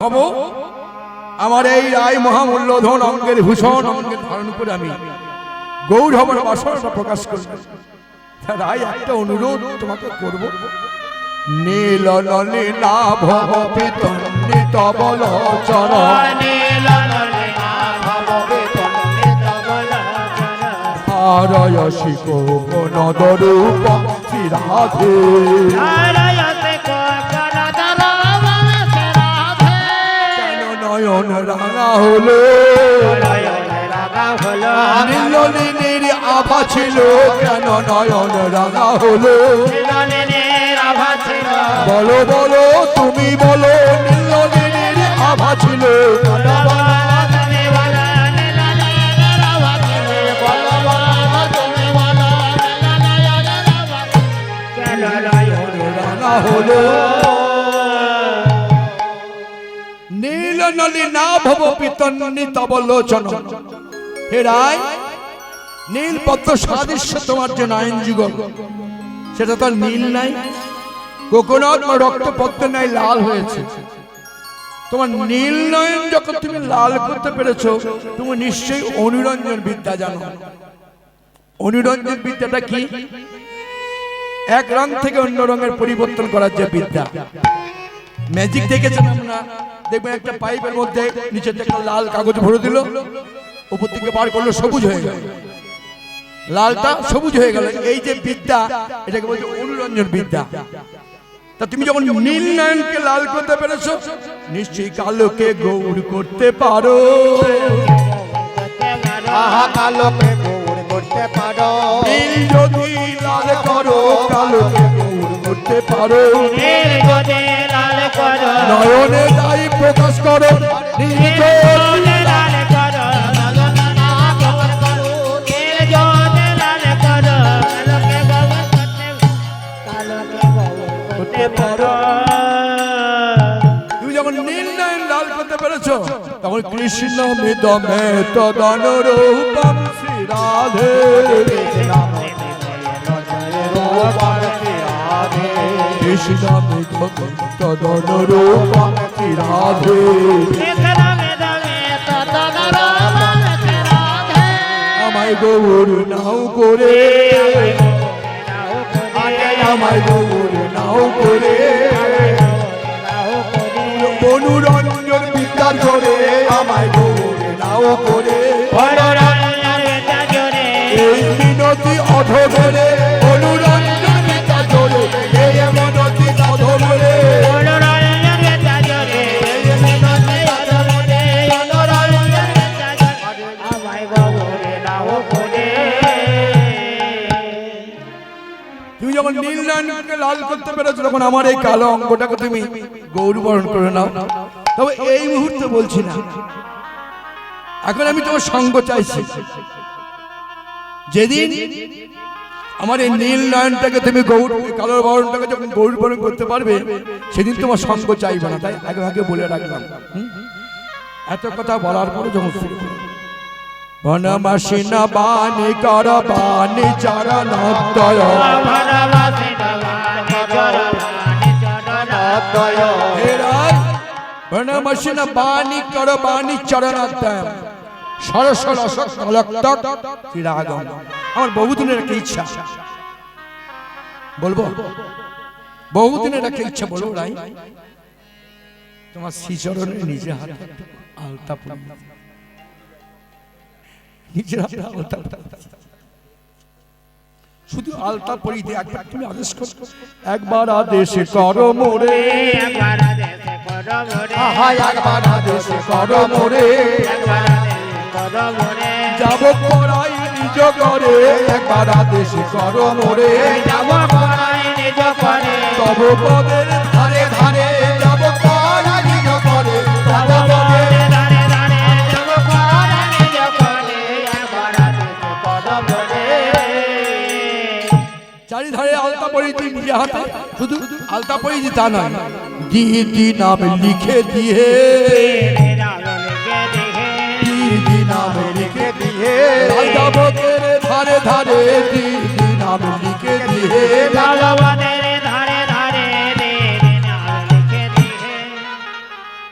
হব আমার এই রায় মহামূল্যধন অঙ্গের ভূষণ অঙ্গের ধারণ করে আমি গৌর হবার বাসনাটা প্রকাশ করব। রায় একটা অনুরোধ তোমাকে করব, নীল নাভ পিতন্নিত বলোচন হারয়সি কোকনদরূপ শ্রীরাধে নয়ন রাঙা হলো নীলের আভা ছিল কেন নয়ন রাঙা হলো বলো বলো তুমি বলো নীলের আভা ছিল রাঙা হলো নীল নলি না ভব পিতন্নিত বলোচন। হে রায়, নীল পদ্ম সাদৃশ্য তোমার যে নয়ন যুগল সেটা তো নীল নাই, কোকোনাট বা রক্ত পদ্ম নাই লাল হয়েছে। তোমার নীল নয়ন যখন তুমি লাল করতে পেরেছো, তুমি নিশ্চয়ই অনুরঞ্জন বিদ্যা জানো। অনুরঞ্জন বিদ্যাটা কি? এক রং থেকে অন্য রঙের পরিবর্তন করার যে বিদ্যা। ম্যাজিক দেখেছেন আমরা, দেখবেন একটা পাইপের মধ্যে নিচে থেকে লাল কাগজ ভরে দিল, উপর থেকে বার করলো সবুজ হয়ে গেল, লালটা সবুজ হয়ে গেল। এই যে বিদ্যা, এটাকে বলছে অনুরঞ্জন বিদ্যা। তা তুমি যখন নীল নয়নকে লাল করতে পেরেছো, নিশ্চয়ই কালোকে গৌর করতে পারো। কালোকে গৌর করতে পারো। নীল যদি লাল করো কালোকে গৌর করতে পারো। নয়নে তাই প্রকাশ করো তুমি যখন নীল নয়ন লাল করতে পেরেছো, তখন কৃষ্ণ মৃদমে তদনুরূপম শ্রীরাধে কৃষ্ণ মৃদমে তদনুরূপম শ্রীরাধে আমায় গৌর নাও করে, আমায় গৌর নাও করে অনুরঞ্জন বিদ্যা জোরে আমায় গৌর নাও করে এই মিনতি অধরে অনুরঞ্জন বিদ্যা জোরে এই মিনতি অধরে তুমি যখন নীল নয়নকে লাল করতে পেরেছো, তখন আমার এই কালো অঙ্গটাকে তুমি গৌরবরণ করে নাও। তবে এই মুহূর্তে বলছি না, এখন আমি তোমার সঙ্গ চাইছি। যেদিন আমার এই নীল নয়নটাকে তুমি গৌর কালো বরণটাকে যখন গৌরবরণ করতে পারবে, সেদিন তোমার সঙ্গ চাইবে না। তাই আগে আগে বলে রাখলাম। এত কথা বলার পরে যখন বনমাসিনা বাণী কর বাণী চরণোদয় বনমাসিনা বাণী কর বাণী চরণোদয় সরস রস কলক্তক চিরাগম। আমার বহুদিনের একটা ইচ্ছা, বলবো বহুদিনের একটা ইচ্ছা, বলবো রাই তোমার শ্রীচরণে নিজে হাতে আলতা পরিয়ে, নিজের হাতে আলতা, শুধু আলতা পরিয়ে দিয়ে একবার তুমি আদেশ করো, একবার আদেশ করো মোরে, একবার আদেশ করো মোরে, যাব পড়াই নিজ করে, একবার আদেশ করো মোরে, যাব পড়াই নিজ করে, তব পদের ধারে ধারে যাব পড়াই নিজ করে, তব পদের ধারে ধারে যাব পড়াই নিজ করে, একবার আদেশ করো মোরে। চারিধারে আলতা পরিয়ে দিই নিজে হাতে, শুধু আলতা পরিয়ে দিই তা নয়, দিদি নাম লিখে দিয়ে, দিদি নাম লিখে দিয়ে, ধারে ধারে দিদি নাম লিখে দিয়ে, ধারে ধারে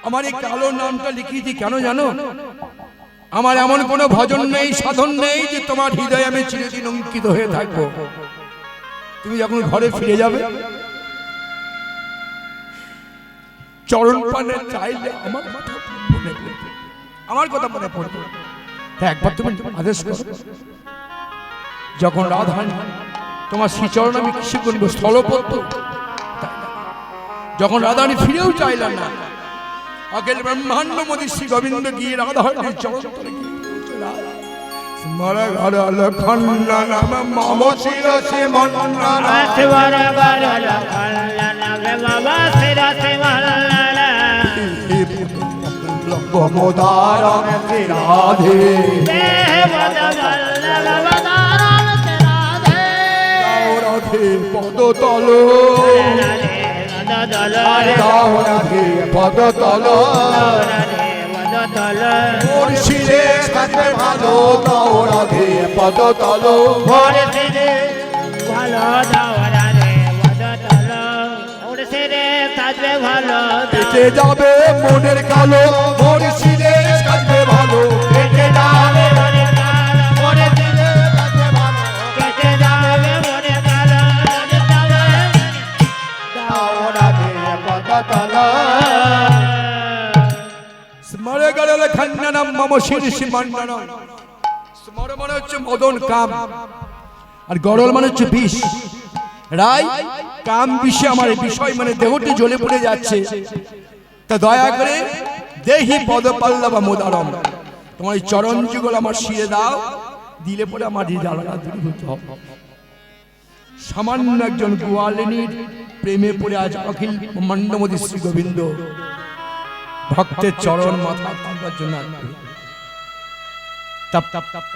আমার এই কালো নামটা লিখিয়েছি কেন জানো? আমার এমন কোনো ভজন নেই, সাধন নেই যে তোমার হৃদয়ে আমি চিরদিন অঙ্কিত হয়ে থাকবো। তুমি যখন ঘরে ফিরে যাবে চরণ পানে চাইলে আমার কথা মনে পড়বে, আমার কথা মনে পড়বে। তাই একবার তুমি আদেশ করো, যখন রাধারানী তোমার শ্রীচরণ আমি কিসে করবো স্থলপদ্ম, যখন রাধারানী ফিরেও চাইলেন না, অখিল ব্রহ্মাণ্ড মোদী শ্রী গোবিন্দ গিয়ে রাধারানীর চরণ তলে স্মর গরল খণ্ডন মম শিরসে মন্ডন স্মর গরল খণ্ডন মম শিরসে মন্ডন গোমোদারং শ্রী রাধে রাধে পদতল রাধে পদতল মুর্শিদে সাজবে ভালো দাও রাধে পদতল মুর্শিদে ভালো দাও রাধে পদতল মুর্শিদে সাজবে ভালো কেটে যাবে মনের কালো মুর্শিদে সাজবে ভালো কেটে যাবে মনের কালো মুর্শিদে সাজবে ভালো কেটে যাবে মনের কালো দাও রাধে পদতল স্মরে গরল খণ্ডনম মম শিরসি মন্ডনম। স্মর মানে হচ্ছে মদন কাম, আর গরল মানে হচ্ছে বিষ। রায় কাম বিষে আমার বিষয় মানে দেহটি জ্বলে পড়ে যাচ্ছে, তা দয়া করে দেহি পদপল্লব মোদারম, তোমার এই চরণ যুগল আমার শিরে দাও, দিলে পরে আমার এই জ্বালাটা দূরীভূত হবে। সামান্য একজন গোয়ালিনীর প্রেমে পড়ে আজ অখিল ব্রহ্মাণ্ডমোদী শ্রী গোবিন্দ ভক্তের চরণ মাথা তুলবার জন্য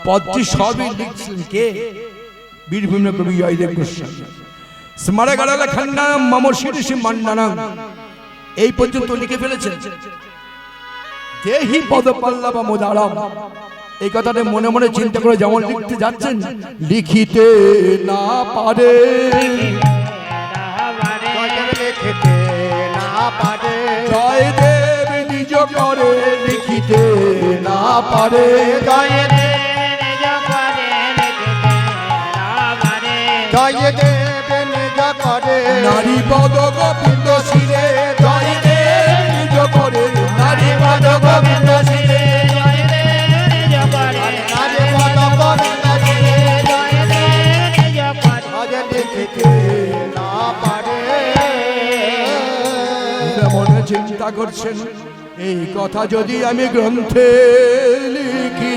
পদটি সবই লিখছেন কে? বীরভূম কবি জয়দেব গোস্বামী। স্মরে গরল খণ্ডনম মম শিরসি মন্ডনম, এই পর্যন্ত লিখে ফেলেছেন। দেহি পদপল্লব মোদারম, এই কথাটা মনে মনে চিন্তা করে যেমন লিখতে যাচ্ছেন, লিখিতে না পারে লিখিতে না পারে জয়দেব নিজ করে লিখিতে না পারে জয়দেব নিজ করে নারী পদ গোবিন্দ শিরে জয়দেব নিজ করে নারী পদ গোবিন্দ শিরে নারী পদ গোবিন্দ শিরে আজ লিখিতে না পারে। মনে চিন্তা করছেন এই কথা যদি আমি গ্রন্থে লিখি,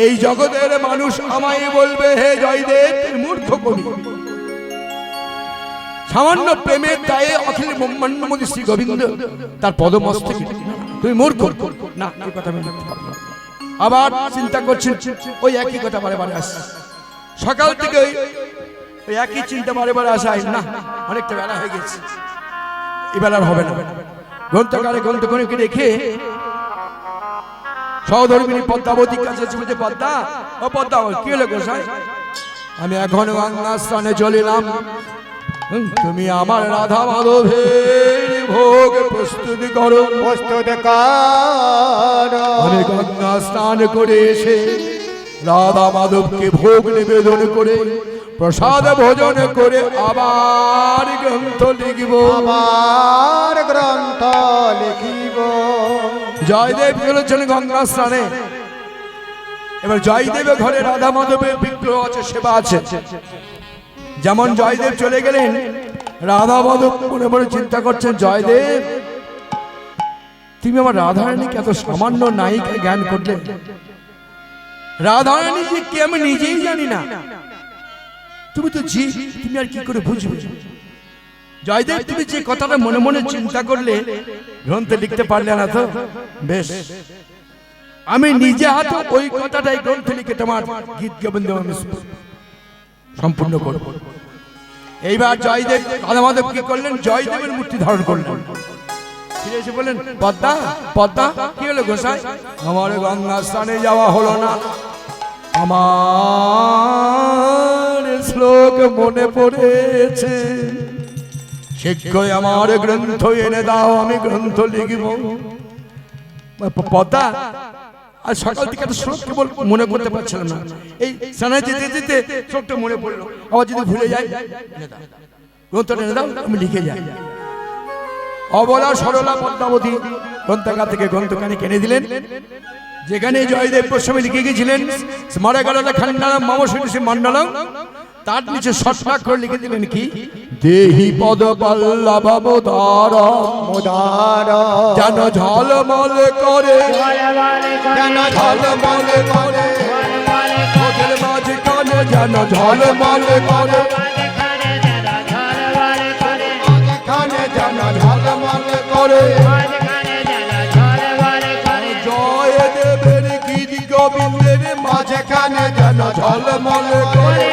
এই জগতের মানুষ আমায় বলবে হে জয়দেব তুমি মূর্খ কবি। সামান্য প্রেমের দায়ে অখিল ব্রহ্মাণ্ডমোদী শ্রী গোবিন্দ তার পদমস্তকে তুমি মূর্খ না, এই কথা আমি লিখতে পারবো না। আবার চিন্তা করছেন ওই একই কথা বারে বারে আসছে, সকাল থেকে ওই একই চিন্তা বারে বারে আসায় না, অনেকটা বেলা হয়ে গেছে, এবার আর হবে না। গ্রন্থকারে গ্রন্থকণিকে রেখে সহধর্মিনী পদ্মাবতীর কাছে বলছে, পদ্মা ও পদ্মা কি হলো গোসাই? আমি এখন গঙ্গা স্নানে চলিলাম, তুমি আমার রাধা মাধবের ভোগ প্রস্তুতি করো। প্রস্তুত কর আমি গঙ্গা স্নান করে এসে রাধা মাধবকে ভোগ নিবেদন করে প্রসাদ ভোজন করে আবার গ্রন্থ লিখিব, আবার গ্রন্থ লিখিব। জয়দেব চলেছেন গঙ্গা স্নানে। এবার জয়দেবের ঘরে রাধা মাধবের বিগ্রহ আছে, সেবা আছে। যেমন জয়দেব চলে গেলেন, রাধা মাধব মনে মনে চিন্তা করছেন, জয়দেব তুমি আমার রাধারানীকে এত সামান্য নায়িকা জ্ঞান করলে, রাধারানী যে কে আমি নিজেই জানি না, তুমি তো জি তুমি আর কি করে বুঝবে? জয়দেব তুমি যে কথাটা মনে মনে চিন্তা করলে গ্রন্থে লিখতে পারলে না তো, বেশ আমি নিজে হাতে ওই কথাটাই গ্রন্থে লিখে তোমার গীত গোবিন্দ আমি সম্পূর্ণ করব। এইবার জয়দেব রাধা মাধব কি করলেন? জয়দেবের মূর্তি ধারণ করলেন, ফিরে এসে বললেন, পদ্মা পদ্মা কি হলো গোসাই? আমার গঙ্গা স্নানে যাওয়া হলো না, আমার শ্লোক মনে পড়েছে, শীঘ্রই আমার গ্রন্থ এনে দাও, আমি গ্রন্থ লিখিব। পদ্মা আর সকাল থেকে একটা শ্লোক কেবল মনে করতে পারছিলাম না, এই স্নানে যেতে যেতে শ্লোকটা মনে পড়লো। আবার যদি ভুলে যাই, গ্রন্থটা এনে দাও, আমি লিখে যাই। অবলা সরলা পদ্মাবতী গ্রন্থাগার থেকে গ্রন্থখানি কিনে দিলেন। যেখানে জয়দেব গোস্বামী লিখে গিয়েছিলেন স্মারকালয় খান্ডারাম মম শ্রী মণ্ডলম, তার নিচে শর্টকাট করে লিখে দিলেন কি, দেহি পদ পল্লবমোদার মোদার যেন ঝলমল করে, যেন ঝলমল করে, ওদের মাঝখানে যেন ঝলমল করে, মাঝখানে যেন ঝলমল করে। জয় দেবের গীত গোবিন্দের মাঝখানে যেন ঝলমল করে।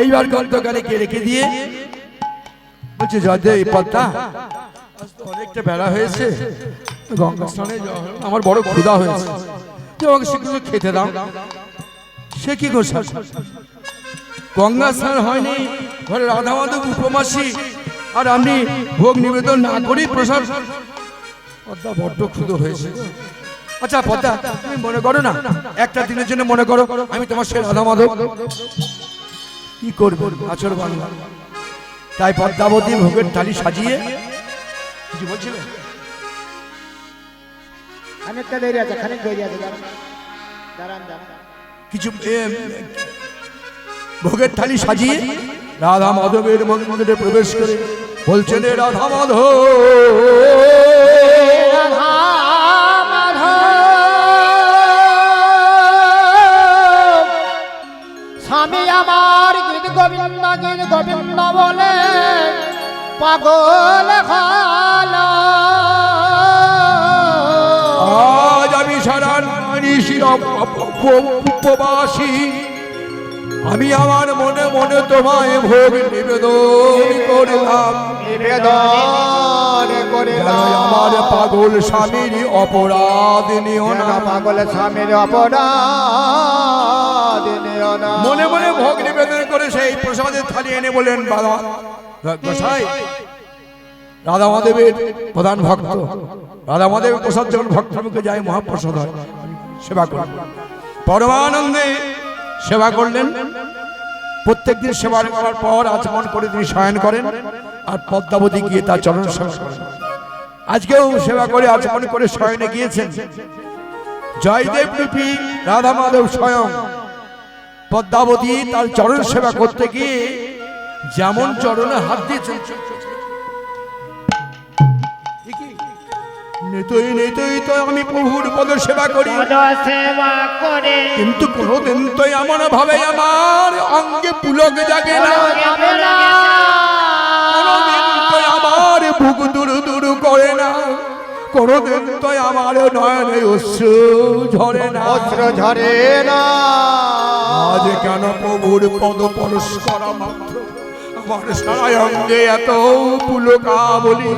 এইবার গ্রন্থকারীকে রেখে দিয়ে বলছে, জয়দেব এই পদ্মা আজ তো অনেকটা বেলা হয়েছে, গঙ্গা স্নানে যাওয়া হলো, আমার বড় ক্ষুধা হয়েছে, যে আমাকে সেগুলো খেতে দাও। সে কি করছে, গঙ্গা স্নান হয়নি, ঘরে রাধা মাধব উপমাসী, আর আপনি ভোগ নিবেদন না করি প্রসাদ। পদ্মা বড্ড ক্ষুধা হয়েছে। আচ্ছা পদ্মা, তুমি মনে করো না, একটা দিনের জন্য মনে করো আমি তোমার সে রাধা মাধব, কি করবো আচর বাংলা। তাই পদ্মাবতী ভোগের থালি সাজিয়ে, কিছু বলছিলেন? খানিকটা দেরি আছে, খানিক দেরি আছে, দাঁড়ান দাঁড়ান। কিছু ভোগের থালি সাজিয়ে রাধা মাধবের মন্দিরে প্রবেশ করে বলছেন, এ রাধা মাধব, স্বামী আমার গীত গোবিন্দ গীত গোবিন্দ বলে পাগল খালা। আজ আমি সারা নিশি উপবাসী, আমি আমার মনে মনে তোমায় ভোগ নিবেদন করলাম। নিবেদন করলাম আমার পাগল স্বামীর অপরাধ নিও না, পাগল স্বামীর অপরাধ নিও না। মনে মনে ভোগ নিবেদন করে সেই প্রসাদের থালি এনে বলেন, বাবা গোসাই, রাধা মাধবের প্রধান ভক্ত, রাধা মাধবের প্রসাদ যখন ভক্তের মুখে যায় মহাপ্রসাদ হয়, সেবা করেন। পরমানন্দে সেবা করলেন। প্রত্যেকদিন সেবা করার পর আচমন করে তিনি শয়ন করেন, আর পদ্মাবতী গিয়ে তার চরণ সেবা করেন। আজকেও সেবা করে আচমন করে শয়নে গিয়েছেন। জয়দেব রূপী রাধা মাধব স্বয়ং পদ্মাবতী তার চরণ সেবা করতে গিয়ে যেমন চরণে হাত দিয়েছেন, নিতই নিতই তো আমি প্রভুর পদ সেবা করি, কিন্তু কোনদিন তো এমন ভাবে আমার অঙ্গে পুলক জাগে না, কোনদিন তো আমার বুক দূর দূর করে না, কোনদিন তো আমার নয়নে অশ্রু ঝরে না, অস্ত্র ঝরে না। আজ কেন প্রভুর পদ পরশ করা মাত্র আমার সারা অঙ্গে এত পুলকা বলি।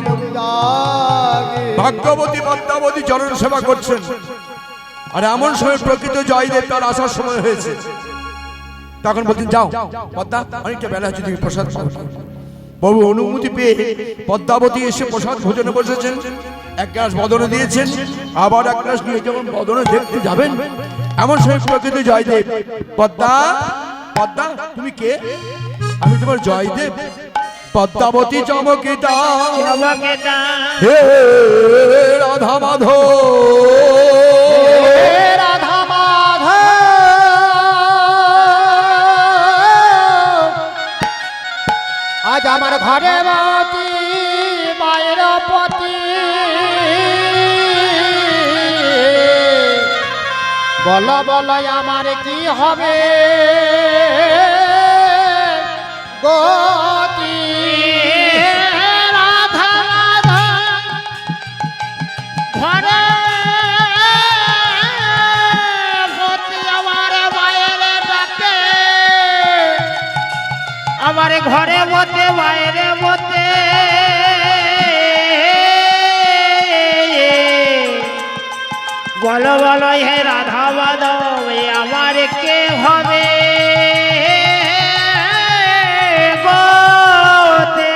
ভাগ্যবতী পদ্মাবতী চরণ সেবা করছেন, আর এমন সময় প্রকৃত জয়দেব তার আসার সময় হয়েছে। তখন বলছেন, যাও পদ্মা, অনেকটা বেলা হচ্ছে, তুমি প্রসাদ পাও। বহু অনুমতি পেয়ে পদ্মাবতী এসে প্রসাদ ভোজনে বসেছেন। এক গ্লাস বদনে দিয়েছেন, আবার এক গ্লাস নিয়ে যখন বদনে দেখতে যাবেন, এমন সময় প্রকৃত জয়দেব, পদ্মা পদ্মা তুমি কে? আমি তোমার জয়দেব। পদ্মাবতী চমকিতা, হে রাধা মাধব, রাধা মাধব, আজ আমার ঘরে মতি মায়ের পতি, বল বল আমার কি হবে গতি। রাধা মাধব ঘরে পতি আমার মায়ের ডাকে, আমার ঘরে মতে মায়ের মতে, বলো বলো হে রাধা মাধব আমার কে হবে গোতে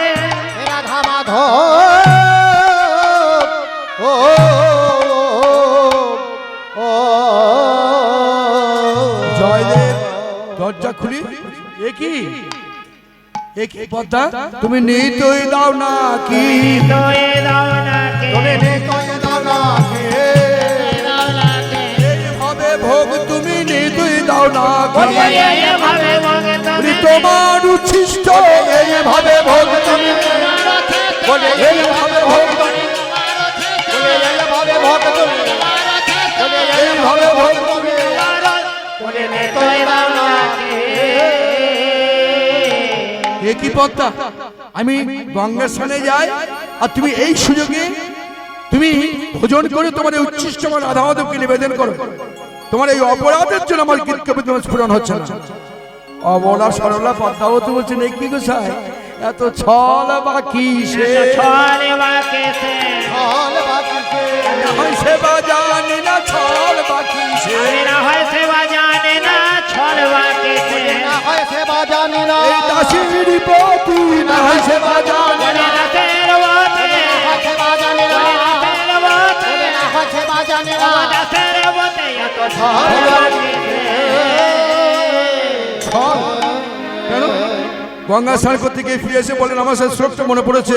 রাধা মাধব ও ও জয়দেব দরজা খুলি একই একই পদ্মা তুমি নিতই দাও না কি তোয়ে দাও না কে তুমি নিতই দাও না কে দাও না কে এইভাবে ভোগ তুমি নিতই দাও না কি ভাবে মগে বলি তোমার উচ্ছিষ্ট এইভাবে ভোগ তুমি বলে এইভাবে ভোগ তুমি বলে এইভাবে ভোগ তুমি বলে এইভাবে ভোগ তুমি বলে নিতই দাও না কে একই পদ্মা আমি গঙ্গার স্নানে যাই আর তুমি এই সুযোগে তুমি ভোজন করে তোমার এই উচ্ছিষ্ট আমার রাধা মাধবকে নিবেদন করো তোমার এই অপরাধের জন্য আমার কীর্তন তোমার স্ফুরণ হচ্ছে না অবলা সরলা পদ্মাবতী বলছেন এই কি গোসাই এত ছল বাকি সে ছল বাকি সে ছল বাকি সে হয় সেবা জানি না ছল বাকি সে না হয় সেবা জানে না ছল বাকি সে না হয় সেবা জানি না এই দাসীর পতি না হয় সেবা জানি বলে না না তের বতে না হয় সেবা জানি না তের বতে না হয় সেবা জানি না তের বতে এত ছল বাকি কেন গঙ্গা স্নান করতে গিয়ে ফিরে এসে বলেন আমার সাথে শ্লোকটা মনে পড়েছে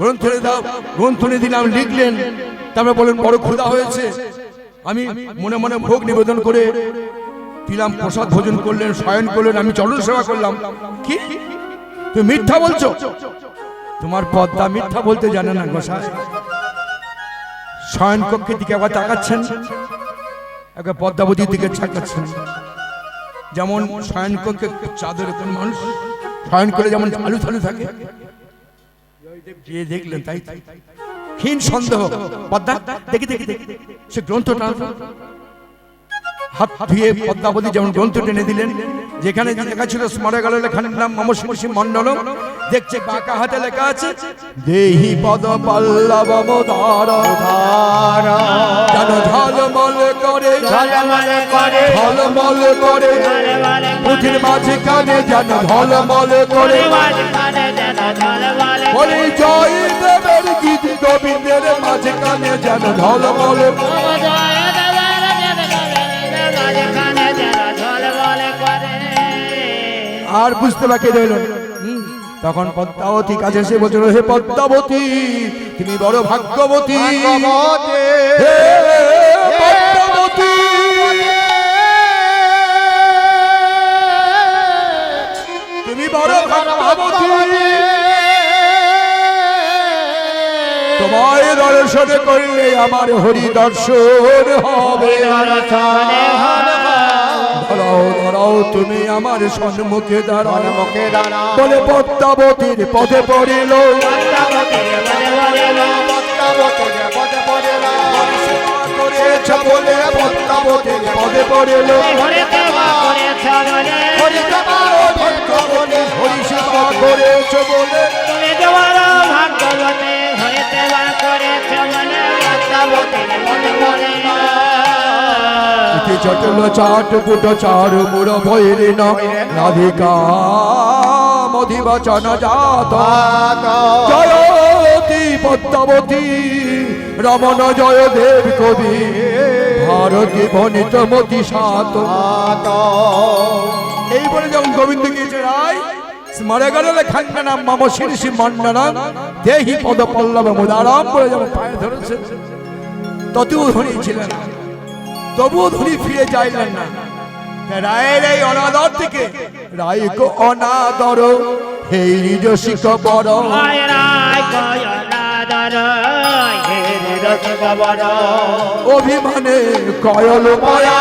গ্রন্থনে দাও গ্রন্থনে দিলাম লিখলেন তারপরে বলেন বড় ক্ষুধা হয়েছে আমি মনে মনে ভোগ নিবেদন করে দিলাম প্রসাদ ভোজন করলেন শয়ন করলেন আমি চরণ সেবা করলাম কি তুমি মিথ্যা বলছো তোমার পদ্মা মিথ্যা বলতে জানে না গোসাই শয়ন কক্ষের দিকে আবার তাকাচ্ছেন একবার পদ্মাবতীর দিকে তাকাচ্ছেন যেমন শয়ন কক্ষে চাদর কোন মানুষ শয়ন করে যেমন আলু থালু থাকে যে দেখলেন তাই ক্ষীণ সন্দেহ পদ্মা দেখি দেখি দেখি সে গ্রন্থটা হাত ধুয়ে পদ্মাবতী যেমন গ্রন্থ টেনে দিলেন যেখানে লেখা ছিল স্মরণকালে লেখার নাম মমশিমশি মণ্ডল দেখছে বাঁকা হাতে লেখা আছে দেহি পদ পল্লব মোদার যেন ঝলমল করে ঝলমল করে ঝলমল করে পুঁথির মাঝখানে যেন ঝলমল করে মাঝখানে যেন ঝলমল বলি জয় দেবের গীত গোবিন্দের মাঝখানে যেন ঝলমল মাঝখানে যেন ঝলমল করে আর বুঝতে বাকি রইল না। তখন পদ্মাবতী কাছে এসে বলছিল হে পদ্মাবতী তুমি বড় ভাগ্যবতী হে পদ্মাবতী তুমি বড় ভাগ্যবতী তোমায় দর্শন করলে আমার হরি দর্শন হবে ধরাও ধরাও তুমি আমার সম্মুখে দাঁড়াও মুখে দাঁড়া বলে পদ্মাবতীর পদে পড়িল পদে পড়িল করেছ বলে পদ্মাবতীর পদে পড়িল হরি সেবা করেছ বলে তুমি তোমার ভাগ্যবতী হয়ে সেবা করেছ বলে ভাগ্যবতী মনে ইতি চটল চাট পুট চার মুর ভৈরি না রাধিকা মধিবচন জাত জয়তী পদ্মাবতী রমণ জয় দেব কবি ভারতী বনিত মতি সাত এই বলে যখন গোবিন্দ গিয়েছে রায় স্মরে গেলে খান্না নাম মাম শীর্ষি মন্ডনা দেহি পদ পল্লব মুদারাম বলে যেমন পায়ে ধরেছে ততও ধনী ছিলেন তবুও ধনী ফিরে যাইলেন না রায়ের এই অনাদর থেকে রায়কে অনাদর হেই রসিক বড় অভিমানে কয়ল পয়া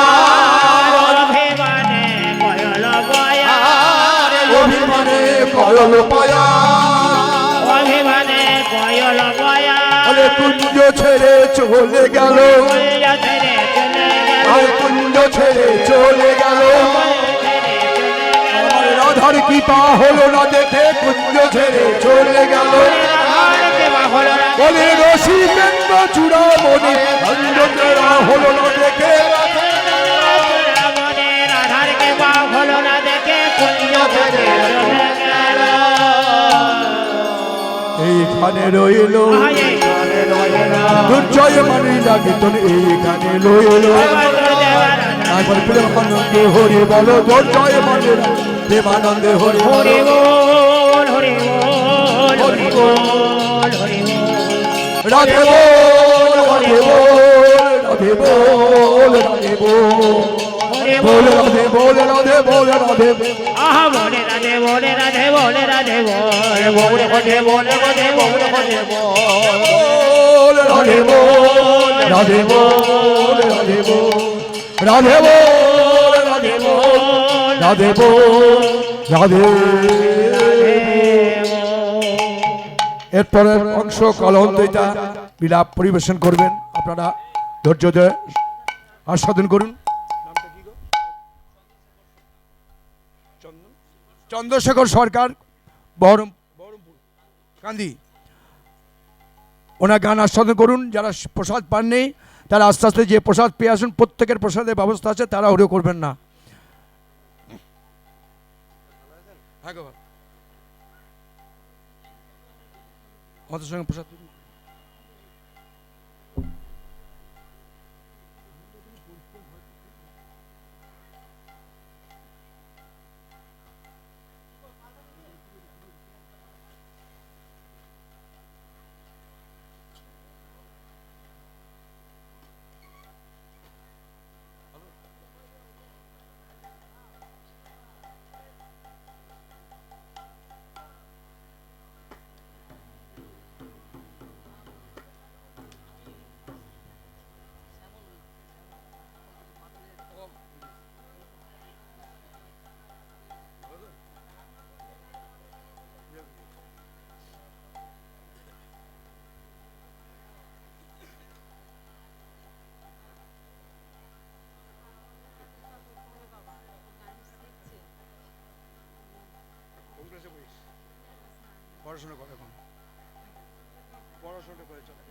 অভিমানে কয়ল পয়া বলে কুঞ্জ ছেড়ে চলে গেল আর কুঞ্জ ছেড়ে চলে গেল আমার রাধার কৃপা হলো না দেখে কুঞ্জ ছেড়ে চলে গেল হলো না বলে রসিকেন্দ্র চূড়ামণি অন্ধকারা হলো না দেখে রাবণে রাধার কে বা হলো না দেখে কুঞ্জ থেকে চলে গেল। এইখানে রইল এইখানে রইল দুর্জয় মানি লাগিতন এইখানে রইল একবার প্রেমানন্দে হরি বলো দুর্জয় মানি প্রেমানন্দে হরি হরি বলো বল হরি বল হরি বল হরি বল রাধে বল রাধে বল রাধে বল রাধে বল হরি বল রাধে বল রাধে বল রাধে আহা বলে রাধে বলে রাধে বলে রাধে বল বলে বলে বলে বলে বলে বল রাধে বল রাধে বল রাধে বল রাধে বল রাধে বল রাধে বল রাধে। এরপরের অংশ কলহন্তইতা বিলাপ পরিবেশন করবেন, আপনারা ধৈর্য ধরে আস্বাদন করুন। চন্দ্রশেখর সরকার, বহরমপুর কান্দি, ওনার গান আস্বাদন করুন। যারা প্রসাদ পাননি তারা আস্তে আস্তে যে প্রসাদ পেয়ে আসুন, প্রত্যেকের প্রসাদের ব্যবস্থা আছে, তারা ওরে করবেন না। আমাদের সঙ্গে প্রসাদ পড়াশোনা করে, এখন পড়াশোনা করে চলে।